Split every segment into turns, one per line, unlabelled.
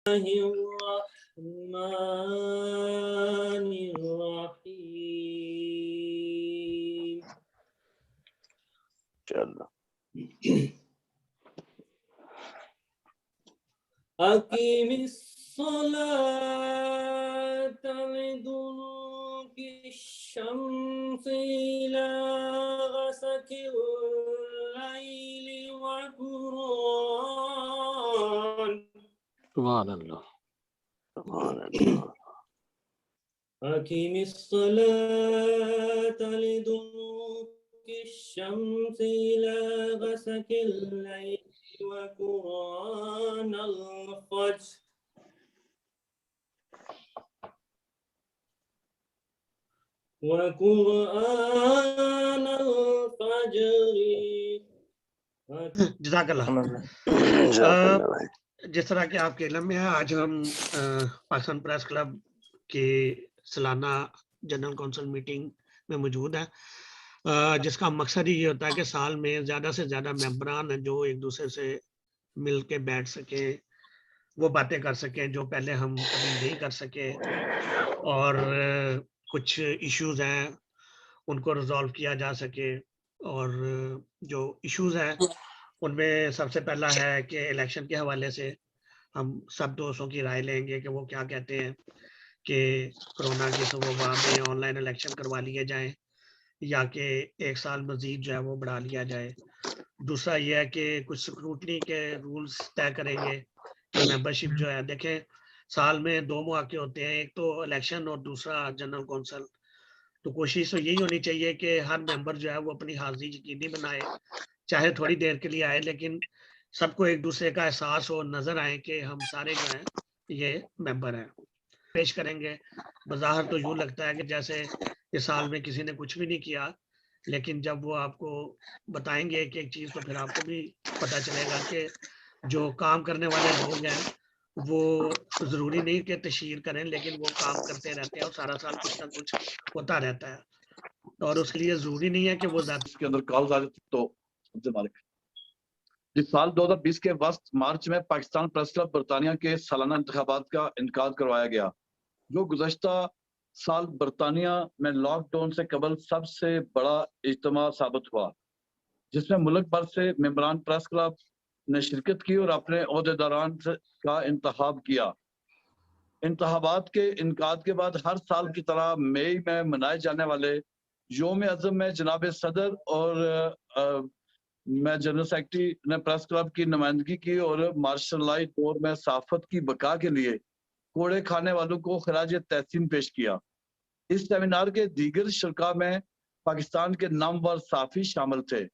الرحمن الرحيم.
چلو
أقم الصلاة لدلوك الشمس إلى غسق الليل وقرآن.
سبحان اللہ.
أقم الصلاة لدلوك الشمس إلى غسق الليل وقرآن الفجر. وقرآن الفجر.
جزاک اللہ. جس طرح کہ آپ کے علم میں ہے، آج ہم پاکستان پریس کلب کی سالانہ جنرل کونسل میٹنگ میں موجود ہیں، جس کا مقصد ہی یہ ہوتا ہے کہ سال میں زیادہ سے زیادہ ممبران ہیں جو ایک دوسرے سے مل کے بیٹھ سکیں، وہ باتیں کر سکیں جو پہلے ہم کبھی نہیں کر سکے، اور کچھ ایشوز ہیں ان کو ریزالو کیا جا سکے. اور جو ایشوز ہیں ان میں سب سے پہلا ہے کہ الیکشن کے حوالے سے ہم سب دوستوں کی رائے لیں گے کہ وہ کیا کہتے ہیں کہ کرونا کی وبا میں آن لائن الیکشن کروا لیے جائیں یا کہ ایک سال مزید جو ہے وہ بڑھا لیا جائے. دوسرا یہ ہے کہ کچھ سکروٹنی کے رولز طے کریں گے کہ ممبرشپ جو ہے، دیکھیں سال میں 2 مواقع ہوتے ہیں، ایک تو الیکشن اور دوسرا جنرل کونسل. تو کوشش تو یہی ہونی چاہیے کہ ہر ممبر جو ہے وہ اپنی حاضری یقینی بنائے، چاہے تھوڑی دیر کے لیے آئے، لیکن سب کو ایک دوسرے کا احساس ہو، نظر آئے کہ ہم سارے جو ہیں یہ ممبر ہیں. پیش کریں گے. بظاہر تو یوں لگتا ہے کہ جیسے اس سال میں کسی نے کچھ بھی نہیں کیا، لیکن جب وہ آپ کو بتائیں گے ایک ایک چیز تو پھر آپ کو بھی پتہ چلے گا کہ جو کام کرنے والے لوگ ہیں وہ ضروری نہیں کہ تشہیر کریں، لیکن وہ کام کرتے رہتے ہیں اور سارا سال کچھ نہ کچھ ہوتا رہتا ہے، اور اس کے لیے ضروری نہیں ہے کہ وہ ذات
اس کے اندر کالز آ جاتی. تو جس سال 2020 کے وسط مارچ میں پاکستان پریس کلب برطانیہ کے سالانہ انتخابات کا انعقاد کروایا گیا، جو گزشتہ سال برطانیہ میں لاک ڈاؤن سے قبل سب سے بڑا اجتماع ثابت ہوا، جس میں ملک بھر سے ممبران پریس کلب نے شرکت کی اور اپنے عہدیداران کا انتخاب کیا. انتخابات کے انعقاد کے بعد ہر سال کی طرح مئی میں منائے جانے والے یوم عزم میں جناب صدر اور میں جنرل سیکرٹری نے پریس کلب کی نمائندگی کی اور مارشل لائی دور میں صحافت کی بقا کے لیے کوڑے کھانے والوں کو خراج تحسین پیش کیا. اس سیمینار کے دیگر شرکاء میں پاکستان کے نامور صحافی شامل تھے.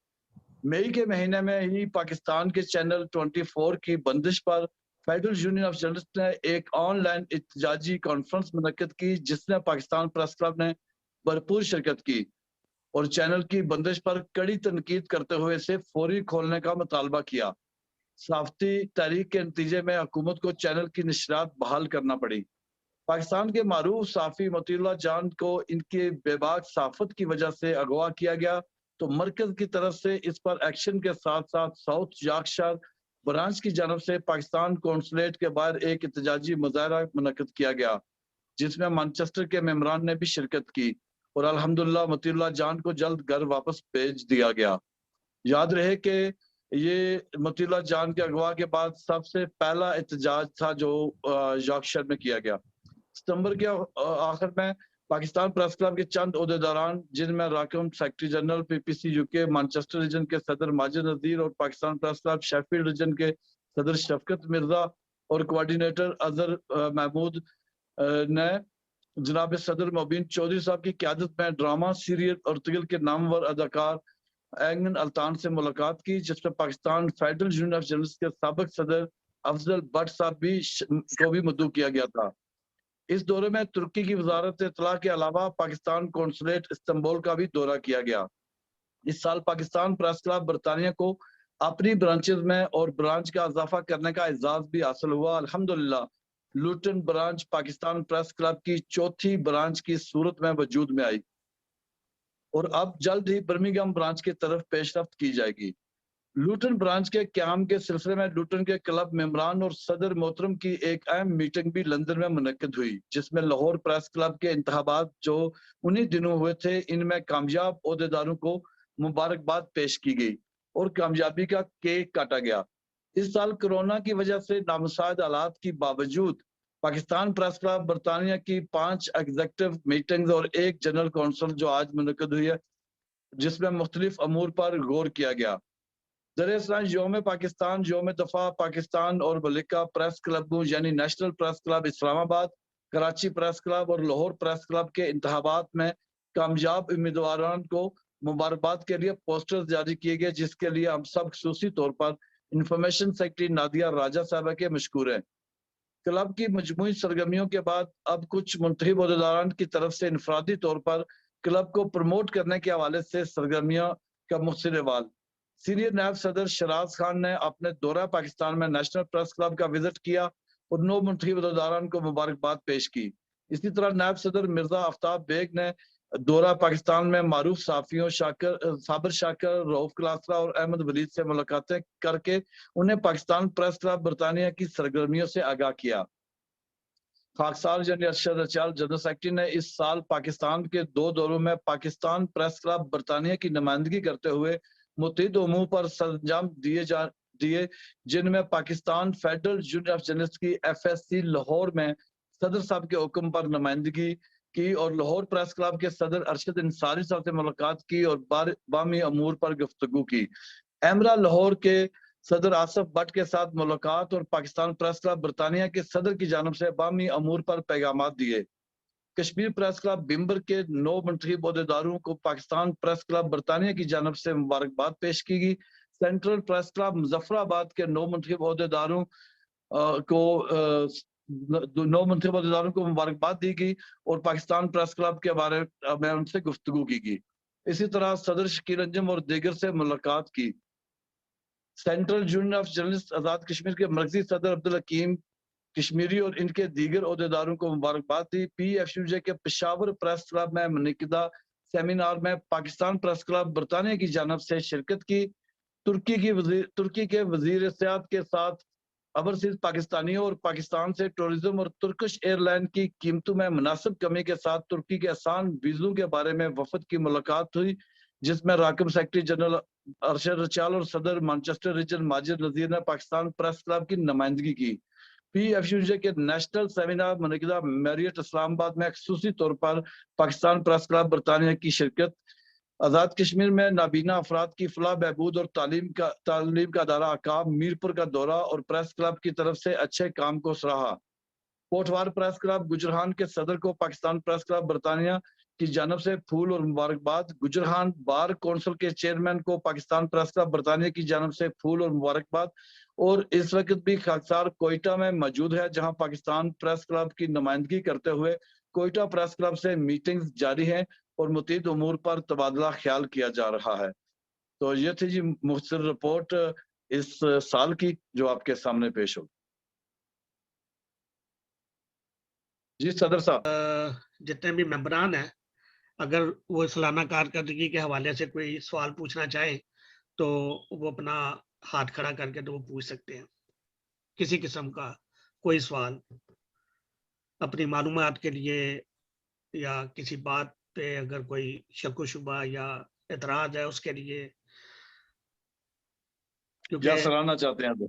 مئی کے مہینے میں ہی پاکستان کے چینل 24 کی بندش پر فیڈرل یونین آف جرنلسٹ نے ایک آن لائن احتجاجی کانفرنس منعقد کی، جس میں پاکستان پریس کلب نے بھرپور شرکت کی اور چینل کی بندش پر کڑی تنقید کرتے ہوئے اسے فوری کھولنے کا مطالبہ کیا. صحافتی تحریک کے نتیجے میں حکومت کو چینل کی نشریات بحال کرنا پڑی. پاکستان کے معروف صحافی مطیع اللہ جان کو ان کی بے باک صحافت کی وجہ سے اغوا کیا گیا، تو مرکز کی طرف سے اس پر ایکشن کے ساتھ ساتھ ساؤتھ یارکشائر برانچ کی جانب سے پاکستان کونسلیٹ کے باہر ایک احتجاجی مظاہرہ منعقد کیا گیا، جس میں مانچسٹر کے ممبران نے بھی شرکت کی اور الحمدللہ مطیع اللہ جان کو جلد گھر واپس بھیج دیا گیا. یاد رہے کہ یہ مطیع اللہ جان کے اغوا کے بعد سب سے پہلا احتجاج تھا جو یارکشائر میں کیا گیا. ستمبر کے آخر میں پاکستان پریس کلب کے چند عہدیداران، جن میں راکم secretary general PPC UK Manchester region کے صدر ماجد نذیر اور Pakistan press club Sheffield region کے صدر شفقت مرزا اور کوارڈینیٹر اظہر محمود نے جناب صدر مبین چودھری صاحب کی قیادت میں ڈرامہ سیریل ارطغرل کے نامور اداکار ایگن الطان سے ملاقات کی، جس میں Pakistan federal union of journalist کے سابق صدر افضل بٹ صاحب کو بھی مدعو کیا گیا تھا. اس دورے میں ترکی کی وزارت اطلاع کے علاوہ پاکستان کونسلیٹ استنبول کا بھی دورہ کیا گیا. اس سال پاکستان پریس کلب برطانیہ کو اپنی برانچز میں اور برانچ کا اضافہ کرنے کا اعزاز بھی حاصل ہوا. الحمدللہ لوٹن برانچ پاکستان پریس کلب کی 4تھی برانچ کی صورت میں وجود میں آئی اور اب جلد ہی برمنگھم برانچ کی طرف پیش رفت کی جائے گی. لوٹن برانچ کے قیام کے سلسلے میں لوٹن کے کلب ممبران اور صدر محترم کی ایک اہم میٹنگ بھی لندن میں منعقد ہوئی، جس میں لاہور پریس کلب کے انتخابات جو انہی دنوں ہوئے تھے ان میں کامیاب عہدیداروں کو مبارکباد پیش کی گئی اور کامیابی کا کیک کاٹا گیا۔ اس سال کرونا کی وجہ سے نامساعد حالات کی باوجود پاکستان پریس کلب برطانیہ کی 5 ایگزیکٹو میٹنگز اور 1 جنرل کونسل جو آج منعقد ہوئی ہے، جس میں مختلف امور پر غور کیا گیا۔ دراصل یوم پاکستان، یوم دفاع پاکستان اور ملکہ پریس کلبوں یعنی نیشنل پریس کلب اسلام آباد، کراچی پریس کلب اور لاہور پریس کلب کے انتخابات میں کامیاب امیدواران کو مبارکباد کے لیے پوسٹرز جاری کیے گئے، جس کے لیے ہم سب خصوصی طور پر انفارمیشن سیکرٹری نادیہ راجہ صاحبہ کے مشکور ہیں۔ کلب کی مجموعی سرگرمیوں کے بعد اب کچھ منتخب عہدیداران کی طرف سے انفرادی طور پر کلب کو پروموٹ کرنے کے حوالے سے سرگرمیاں کا مختصر احوال۔ سینئر نائب صدر شراز خان نے اپنے دورہ پاکستان میں نیشنل پریس کلب کا وزٹ کیا اور 9 منتخب عہدیداران کو مبارکباد پیش کی۔ اسی طرح نائب صدر مرزا آفتاب بیگ نے دورہ پاکستان میں معروف صحافیوں صابر شاکر، رؤف کلاسرا اور احمد ولید سے ملاقاتیں کر کے انہیں پاکستان پریس کلب برطانیہ کی سرگرمیوں سے آگاہ کیا۔ خاکسار جنرل ارشد رچال جنرل سیکرٹری نے اس سال پاکستان کے 2 دوروں میں پاکستان پریس کلب برطانیہ کی نمائندگی کرتے ہوئے متعدد امور پر سرانجام دیے، جن میں Pakistan federal union of journalist کی FSC لاہور میں صدر صاحب کے حکم پر نمائندگی کی اور لاہور پریس کلب کے صدر ارشد انصاری صاحب سے ملاقات کی اور باہمی امور پر گفتگو کی۔ ایمرا لاہور کے صدر آصف بٹ کے ساتھ ملاقات اور پاکستان پریس کلب برطانیہ کے صدر کی جانب سے باہمی امور پر پیغامات دیے۔ کشمیر پریس کلب بمبر کے 9 منتخب عہدیداروں کو پاکستان پریس کلب برطانیہ کی جانب سے مبارکباد پیش کی گئی۔ سینٹرل پریس کلب مظفر آباد کے 9 منتخب عہدیداروں کو مبارکباد دی گئی اور پاکستان پریس کلب کے بارے میں ان سے گفتگو کی گئی۔ اسی طرح صدر شکیل انجم اور دیگر سے ملاقات کی۔ Central union of journalist Azad Kashmir کے مرکزی صدر عبدالحکیم کشمیری اور ان کے دیگر عہدیداروں کو مبارکباد دی۔ PFUJ کے پشاور پریس کلب میں منعقدہ سیمینار میں پاکستان پریس کلب برطانیہ کی جانب سے شرکت کی۔ ترکی کے وزیر سیاحت کے ساتھ اوورسیز پاکستانیوں اور پاکستان سے ٹورزم اور ترکش ایئر لائن کی قیمتوں میں مناسب کمی کے ساتھ ترکی کے آسان ویزوں کے بارے میں وفد کی ملاقات ہوئی، جس میں راکم سیکرٹری جنرل ارشد رچال اور صدر مانچسٹر ریجن ماجد نذیر نے پاکستان پریس کلب کی نمائندگی کی۔ PFUJ کے نیشنل سیمینار منعقدہ میریٹ اسلام آباد میں خصوصی طور پر پاکستان پریس کلب برطانیہ کی شرکت۔ آزاد کشمیر میں نابینا افراد کی فلاح بہبود اور تعلیم کا ادارہ عقاب میرپور کا دورہ اور پریس کلب کی طرف سے اچھے کام کو سراہا۔ کوٹوار پریس کلب گجرہان کے صدر کو پاکستان پریس کلب برطانیہ کی جانب سے پھول اور مبارکباد۔ گجرہان بار کونسل کے چیئرمین کو پاکستان پریس کلب برطانیہ کی جانب سے پھول اور مبارکباد۔ اور اس وقت بھی خاکسار کوئٹہ میں موجود ہے، جہاں پاکستان پریس کلب کی نمائندگی کرتے ہوئے کوئٹہ پریس کلب سے میٹنگز جاری ہیں اور متعدد امور پر تبادلہ خیال کیا جا رہا ہے۔ تو یہ تھی جی مختصر رپورٹ اس سال کی جو آپ کے سامنے پیش ہو۔ جی صدر صاحب،
جتنے بھی ممبران ہیں اگر وہ سالانہ کارکردگی کے حوالے سے کوئی سوال پوچھنا چاہیں تو وہ اپنا ہاتھ کھڑا کر کے تو وہ پوچھ سکتے ہیں، کسی قسم کا کوئی سوال اپنی معلومات کے لیے یا کسی بات پہ اگر کوئی شک و شبہ یا اعتراض ہے اس کے لیے،
کیا سراہنا چاہتے ہیں تو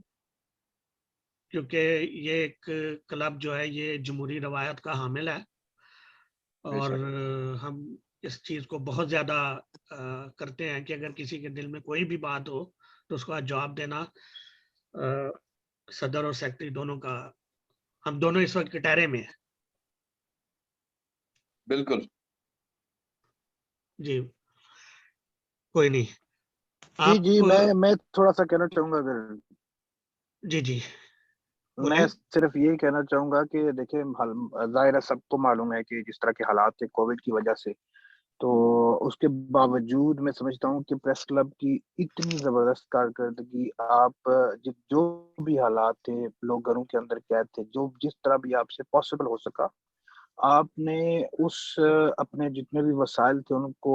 کیونکہ یہ ایک کلب جو ہے یہ جمہوری روایت کا حامل ہے اور ہم اس چیز کو بہت زیادہ کرتے ہیں کہ اگر کسی کے دل میں کوئی بھی بات ہو تو اس کا جواب دینا صدر اور سیکرٹری دونوں کا، ہم دونوں اس وقت کٹہرے میں ہیں۔
بالکل
جی کوئی نہیں،
جی میں تھوڑا سا کہنا چاہوں گا، اگر
جی
میں صرف یہی کہنا چاہوں گا کہ دیکھیں ظاہر ہے سب کو معلوم ہے کہ جس طرح کے حالات تھے کووڈ کی وجہ سے، تو اس کے باوجود میں سمجھتا ہوں کہ پریس کلب کی اتنی زبردست کارکردگی، آپ جو بھی حالات تھے، لوگ گھروں کے اندر قید تھے، جو جس طرح بھی آپ سے پاسبل ہو سکا، آپ نے اس اپنے جتنے بھی وسائل تھے ان کو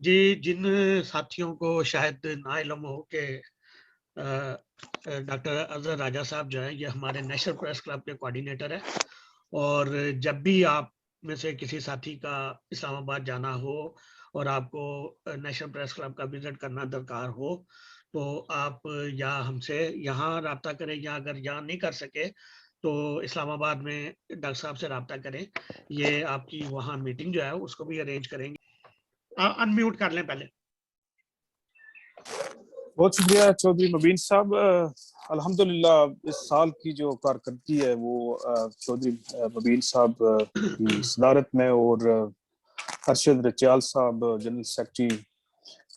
جی جن ساتھیوں کو شاید نا علم ہو کہ ڈاکٹر اظہر راجہ صاحب جو ہیں یہ ہمارے نیشنل پریس کلب کے کوآرڈینیٹر ہیں، اور جب بھی آپ میں سے کسی ساتھی کا اسلام آباد جانا ہو اور آپ کو نیشنل پریس کلب کا وزٹ کرنا درکار ہو تو آپ یا ہم سے یہاں رابطہ کریں، یا اگر یہاں نہیں کر سکے تو اسلام آباد میں ڈاکٹر صاحب سے رابطہ کریں. یہ آپ کی وہاں میٹنگ جو ہے اس کو بھی ارینج کریں گے. انمیوٹ کر لیں پہلے.
بہت شکریہ چودھری مبین صاحب. الحمدللہ اس سال کی جو کارکردگی ہے وہ چودھری مبین صاحب کی صدارت میں اور ارشد رچیال صاحب جنرل سیکرٹری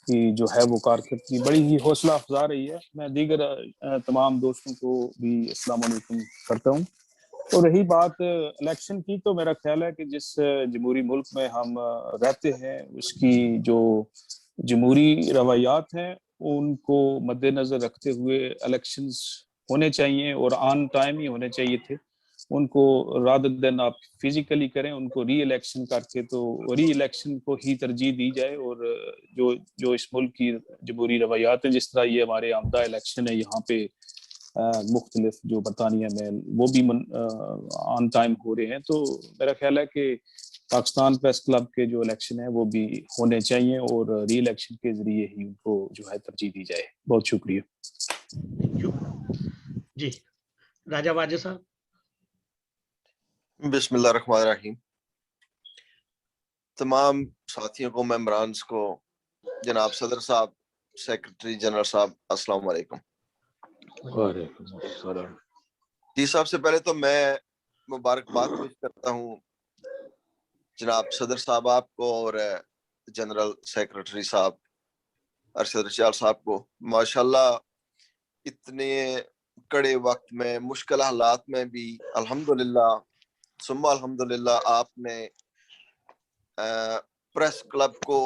کی جو ہے وہ کارکردگی بڑی ہی حوصلہ افزا رہی ہے. میں دیگر تمام دوستوں کو بھی السلام علیکم کرتا ہوں. اور رہی بات الیکشن کی تو میرا خیال ہے کہ جس جمہوری ملک میں ہم رہتے ہیں اس کی جو جمہوری روایات ہیں ان کو مد نظر رکھتے ہوئے الیکشنز ہونے چاہیے اور آن ٹائم ہی ہونے چاہیے تھے. ان کو رادر دین آپ فزیکلی کریں ان کو ری الیکشن کر کے تو ری الیکشن کو ہی ترجیح دی جائے. اور جو اس ملک کی جمہوری روایات ہیں، جس طرح یہ ہمارے آمدہ الیکشن ہے یہاں پہ مختلف جو برطانیہ میں وہ بھی آن ٹائم ہو رہے ہیں، تو میرا خیال ہے کہ پاکستان پریس کلب کے جو الیکشن ہے وہ بھی ہونے چاہیے اور ری الیکشن کے ذریعے ہی ان کو جو ہے ترجیح دی جائے. بہت شکریہ.
جی راجہ واجد صاحب.
بسم اللہ الرحمن الرحیم. تمام ساتھیوں کو، ممبرانز کو، جناب صدر صاحب، سیکرٹری جنرل صاحب، السلام علیکم.
وعلیکم السلام.
جی صاحب سے پہلے تو میں مبارکباد پیش کرتا ہوں جناب صدر صاحب آپ کو اور جنرل سیکرٹری صاحب ارشد رچیال صاحب کو. ماشاءاللہ اتنے کڑے وقت میں، مشکل حالات میں بھی الحمدللہ ثم الحمدللہ آپ نے پریس کلب کو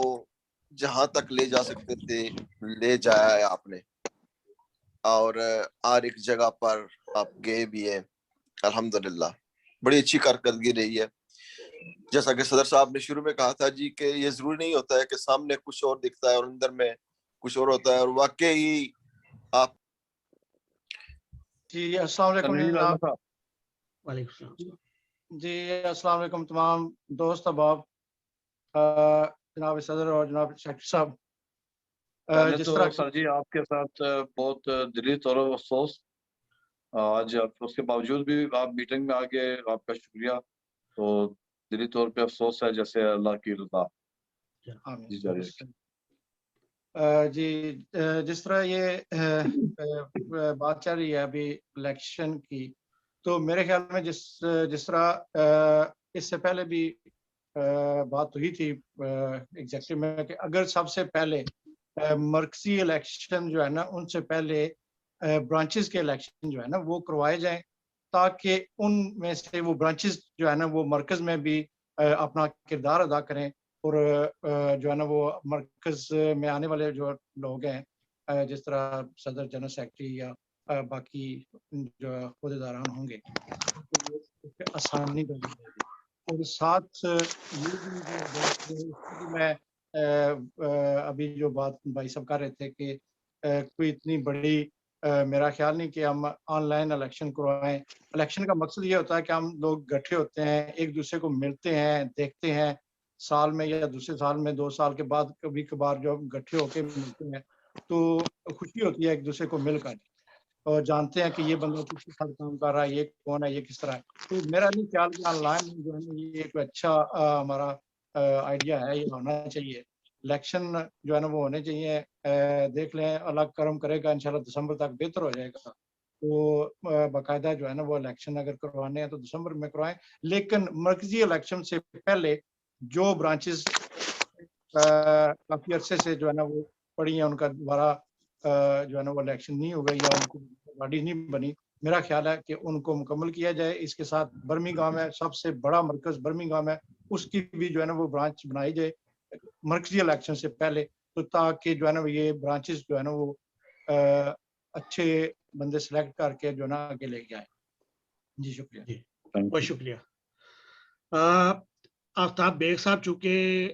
جہاں تک لے جا سکتے تھے لے جایا ہے آپ نے، اور ہر ایک جگہ پر آپ گئے بھی ہیں. الحمدللہ بڑی اچھی کارکردگی رہی ہے. جیسا کہ صدر صاحب نے شروع میں کہا تھا جی کہ یہ ضروری نہیں ہوتا ہے کہ سامنے کچھ اور دکھتا ہے اور اندر میں کچھ اور ہوتا ہے، اور واقعی آپ.
جی السلام علیکم جناب.
وعلیکم السلام.
جی السلام علیکم تمام دوست احباب، جناب صدر اور جناب سیکرٹری صاحب.
جس طرح سر جی آپ کے ساتھ بہت دلی طور پر افسوس، آج اس کے باوجود بھی آپ میٹنگ میں آگے، آپ کا شکریہ. تو دلی طور پہ افسوس ہے، جیسے اللہ کی رضا.
جی جس طرح یہ بات چل رہی ہے ابھی الیکشن کی، تو میرے خیال میں جس طرح اس سے پہلے بھی بات ہوئی تھی ایگزیکٹو میں کہ اگر سب سے پہلے مرکزی الیکشن جو ہے نا ان سے پہلے برانچز کے الیکشن جو ہے نا وہ کروائے جائیں، تاکہ ان میں سے وہ برانچز جو ہے نا وہ مرکز میں بھی اپنا کردار ادا کریں، اور جو ہے نا وہ مرکز میں آنے والے جو لوگ ہیں جس طرح صدر جنرل سیکرٹری یا باقی جو عہدیداران ہوں گے آسانی کر دی جائے گی. اور ساتھ یہ بھی میں ابھی جو بات بھائی صاحب کر رہے تھے کہ کوئی اتنی بڑی میرا خیال نہیں کہ ہم آن لائن الیکشن کروائیں. الیکشن کا مقصد یہ ہوتا ہے کہ ہم لوگ اکٹھے ہوتے ہیں، ایک دوسرے کو ملتے ہیں، دیکھتے ہیں، سال میں یا دوسرے سال میں 2 سال کے بعد کبھی کبھار جو اکٹھے ہو کے ملتے ہیں تو خوشی ہوتی ہے ایک دوسرے کو مل کر، اور جانتے ہیں کہ یہ بندہ کس کے ساتھ کام کر رہا ہے، یہ کون ہے، یہ کس طرح ہے. تو میرا نہیں خیال کہ آن لائن جو ہے نا یہ ایک اچھا ہمارا آئیڈیا ہے، یہ ہونا چاہیے. الیکشن جو ہے نا وہ ہونے چاہیے. دیکھ لیں اللہ کرم کرے گا انشاءاللہ دسمبر تک بہتر ہو جائے گا، تو باقاعدہ جو ہے نا وہ الیکشن اگر کروانے ہیں تو دسمبر میں کروائیں. لیکن مرکزی الیکشن سے پہلے جو برانچز کافی عرصے سے جو ہے نا وہ پڑی ہیں ان کا دوبارہ جو ہے نا وہ الیکشن نہیں ہوئے یا ان کو باڈی نہیں بنی، میرا خیال ہے کہ ان کو مکمل کیا جائے. اس کے ساتھ برمنگھم ہے سب سے بڑا مرکز برمنگھم ہے، اس کی بھی جو ہے نا وہ برانچ بنائی جائے مرکزی الیکشن سے پہلے، تو تاکہ جو ہے نا یہ برانچز جو ہے نا وہ اچھے بندے سلیکٹ کر کے جو ہے نا آگے لے کے آئے. جی شکریہ.
بہت شکریہ. آفتاب بیگ صاحب چونکہ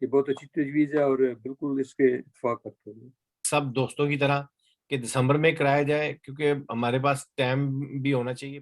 یہ بہت اچھی تجویز ہے اور بالکل اس کے اتفاق کرتے ہیں
سب دوستوں کی طرح کہ دسمبر میں کرایا جائے، کیونکہ ہمارے پاس ٹائم بھی ہونا چاہیے.